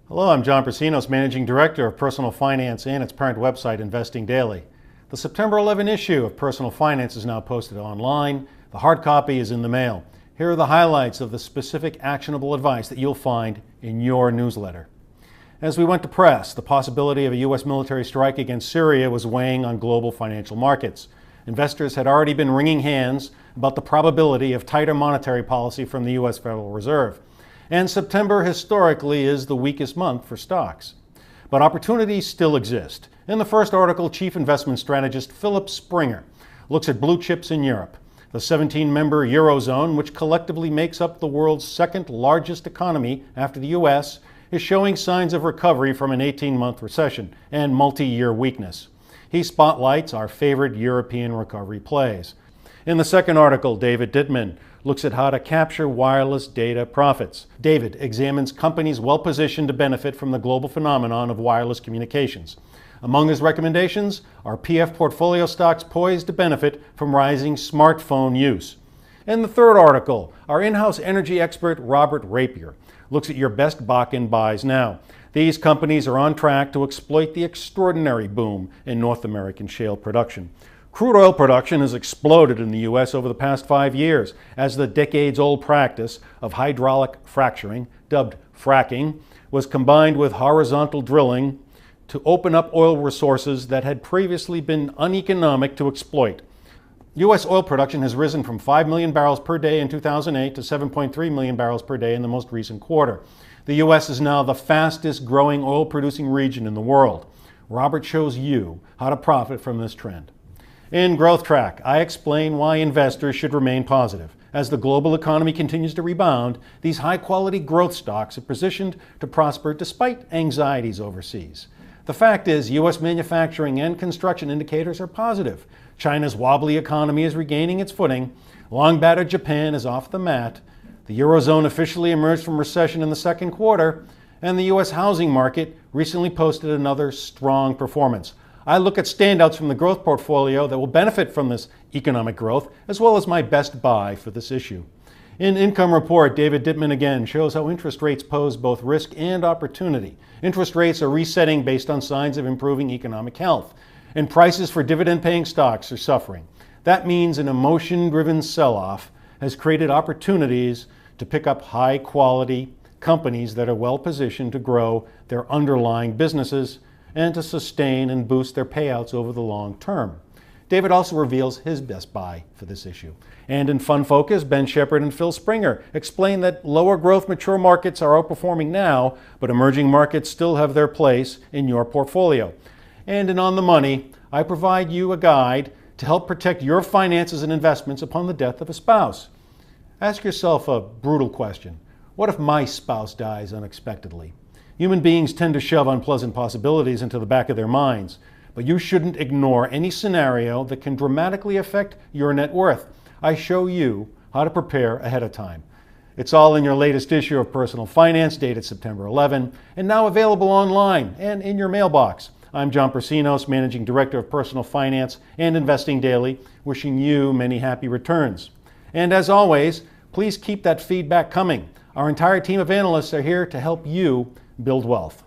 Hello, I'm John Persinos, Managing Director of Personal Finance and its parent website, Investing Daily. The September 11 issue of Personal Finance is now posted online. The hard copy is in the mail. Here are the highlights of the specific actionable advice that you'll find in your newsletter. As we went to press, the possibility of a U.S. military strike against Syria was weighing on global financial markets. Investors had already been wringing hands about the probability of tighter monetary policy from the U.S. Federal Reserve. And September historically is the weakest month for stocks. But opportunities still exist. In the first article, Chief Investment Strategist Philip Springer looks at blue chips in Europe. The 17-member Eurozone, which collectively makes up the world's second largest economy after the U.S., is showing signs of recovery from an 18-month recession and multi-year weakness. He spotlights our favorite European recovery plays. In the second article, David Dittman looks at how to capture wireless data profits. David examines companies well-positioned to benefit from the global phenomenon of wireless communications. Among his recommendations are PF portfolio stocks poised to benefit from rising smartphone use. In the third article, our in-house energy expert Robert Rapier looks at your best Bakken buys now. These companies are on track to exploit the extraordinary boom in North American shale production. Crude oil production has exploded in the U.S. over the past 5 years as the decades-old practice of hydraulic fracturing, dubbed fracking, was combined with horizontal drilling to open up oil resources that had previously been uneconomic to exploit. U.S. oil production has risen from 5 million barrels per day in 2008 to 7.3 million barrels per day in the most recent quarter. The U.S. is now the fastest growing oil-producing region in the world. Robert shows you how to profit from this trend. In Growth Track, I explain why investors should remain positive. As the global economy continues to rebound, these high-quality growth stocks are positioned to prosper despite anxieties overseas. The fact is, U.S. manufacturing and construction indicators are positive. China's wobbly economy is regaining its footing. Long-battered Japan is off the mat. The Eurozone officially emerged from recession in the second quarter, and the U.S. housing market recently posted another strong performance. I look at standouts from the growth portfolio that will benefit from this economic growth, as well as my best buy for this issue. In Income Report, David Dittman again shows how interest rates pose both risk and opportunity. Interest rates are resetting based on signs of improving economic health, and prices for dividend-paying stocks are suffering. That means an emotion-driven sell-off has created opportunities to pick up high-quality companies that are well-positioned to grow their underlying businesses and to sustain and boost their payouts over the long term. David also reveals his best buy for this issue. And in Fund Focus, Ben Shepard and Phil Springer explain that lower growth mature markets are outperforming now, but emerging markets still have their place in your portfolio. And in On the Money, I provide you a guide to help protect your finances and investments upon the death of a spouse. Ask yourself a brutal question. What if my spouse dies unexpectedly? Human beings tend to shove unpleasant possibilities into the back of their minds, but you shouldn't ignore any scenario that can dramatically affect your net worth. I show you how to prepare ahead of time. It's all in your latest issue of Personal Finance, dated September 11, and now available online and in your mailbox. I'm John Persinos, Managing Director of Personal Finance and Investing Daily, wishing you many happy returns. And as always, please keep that feedback coming. Our entire team of analysts are here to help you build wealth.